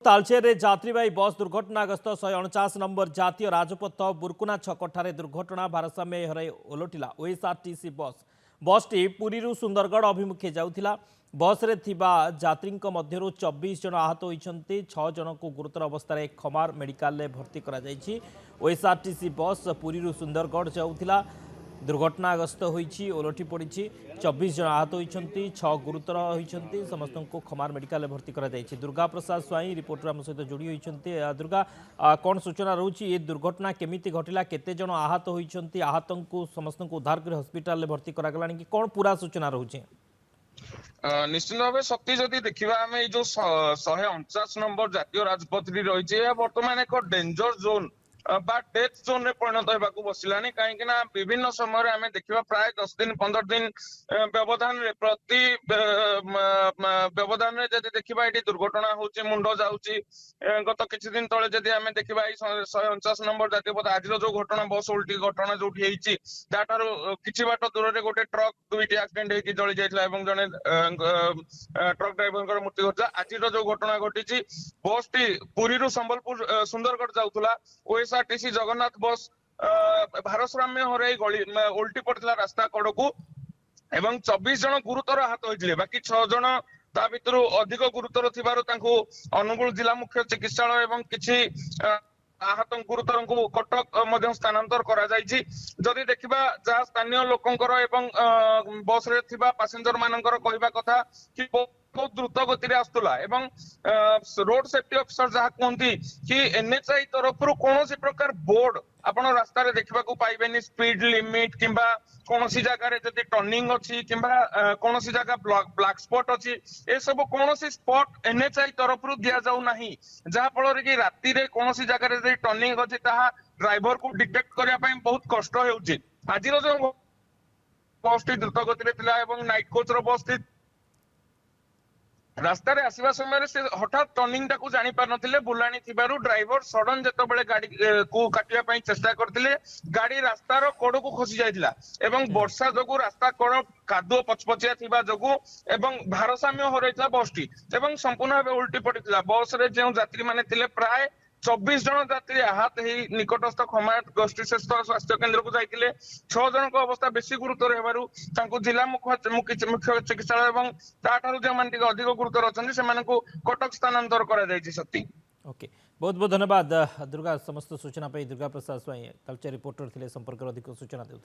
तालचेर यात्रीवाही बस दुर्घटनाग्रस्त 149 नंबर जातीय राजपथ बुरकुना छकठारे दुर्घटना भारसाम्य हराई ओलटिला ओएसआरटीसी बसटी पुरी सुंदरगढ़ अभिमुखे जाउथिला। बस रे थिबा यात्री मध्यरु 24 जन आहत होइछन्ति। 6 जन को गुरुतर अवस्था खमार मेडिकल भर्ती करा जाइछि। ओएसआरटीसी बस पुरी सुंदरगढ़ जाउथिला दुर्घटनाग्रस्त होइछि ओलटी पड़ी। 24 जन आहत होइछन्ति, 6 गुरुतर होइछन्ति। समस्त को खमार मेडिकल भर्ती करा जाइछि। दुर्गा प्रसाद स्वाई रिपोर्टर आम सहित जोड़ी होइछन्ति। दुर्गा, कौन सूचना रहउछि ये दुर्घटना केमिति घटिला, केते जन आहत होइछन्ति, आहत को समस्त को उद्धार कर हॉस्पिटल भर्ती करा गलानी कि कौन पूरा सूचना रहउछि? निश्चित भाव शक्ति जदि देखा आम जो 149 नंबर जातीय राजपथ रही बर्तमान एक डेंजर जोन बा डेथ जोन रे परिणत होगा बसिलानी कहीं विभिन्न समय आम देखा प्राय 10 दिन 15 दिन व्यवधान रे प्रति व्यवधान रे जदि देखा ये दुर्घटना होची मुंड जाउची। गत किछि दिन तले जदि आम देखा 149 नंबर जातीय पथ आज जो घटना बस उल्टी घटना जो किछि बाट दूर रे गोटे ट्रक दुईटी एक्सीडेंट होगी जली जाइथिला एवं जने ट्रक ड्राइवर मृत्यु घटिला। आज जो घटना घटी बस टी पुरी संबलपुर सुंदरगढ़ जाउथला। ओएसआरटीसी जगन्नाथ बस भारसाम्य हराई गली उल्टी पड़ता रास्ता कड़ को एवं 24 जन गुरुतर आहत होइथिले। बाकी 6 जन ता भितरु अधिक गुरुतर थिबारु तांको अनुगुल जिला मुख्य चिकित्सालय एवं किछि आहत गुरुतर को कटक मध्य स्थानांतर करा जाइछि। जदि देखिबा जहाँ स्थानीय लोकंकर एवं बस रे थिबा पैसेंजर मानकर कहबा कथा कि बहुत द्रुत गति आसुला एवं रोड सेफ्टी ऑफिसर जहाँ कहती कि एनएचआई तरफ कौन प्रकार बोर्ड आपण रास्ता रे देखा पाइबेनी स्पीड लिमिट किंबा कौन सी जगह जदि टर्निंग अच्छी किंबा कौन सी जगह ब्लैक स्पॉट अच्छी ए सब कौन सी स्पॉट एनएचआई तरफ दि जाऊ नहीं जहाँ फल कि राति रे कौन सी जगह जदि टर्निंग अच्छी ताहा ड्राइवर को डिटेक्ट करने बहुत कष्ट होउची। आज जो बस टी द्रुत गति एवं नाइट कोच बस टी रास्ता रे आसीबा समय से हठात टर्निंग टाकू जानी पार नथिले। बुलानी थिबारु ड्राइवर सडन जेतेबेले गाड़ी को काटिया पई चेष्टा करथिले गाड़ी रास्तार कड़ को खसी जाइथिला एवं वर्षा जगु रास्ता कड़ कादुओ पचपचिया थिबा जगु एवं भारसाम्य हरैथिला बस टी एवं संपूर्ण भाबे उल्टी पड़िथिला। बस रे जे यात्री माने थिले प्राय 24 जन यात्री आहत ही निकटस्थ खमार गोष्ठी श्रेष्ठ स्वास्थ्य केंद्र को जाइथिले। 6 जन को अवस्था बेसी गुरुतर हेबारु तांको जिला मुख्य चिकित्सालय एवं ताठारु जे मान टिके अधिक गुरुतर अछन्ति से मानकु कटक स्थानांतर करा जाइछि। शक्ति ओके, बहुत बहुत धन्यवाद दुर्गा। समस्त सूचना पे दुर्गा प्रसाद स्वाई तालचेर रिपोर्टर थिले संपर्क अधिक सूचना देउथिले।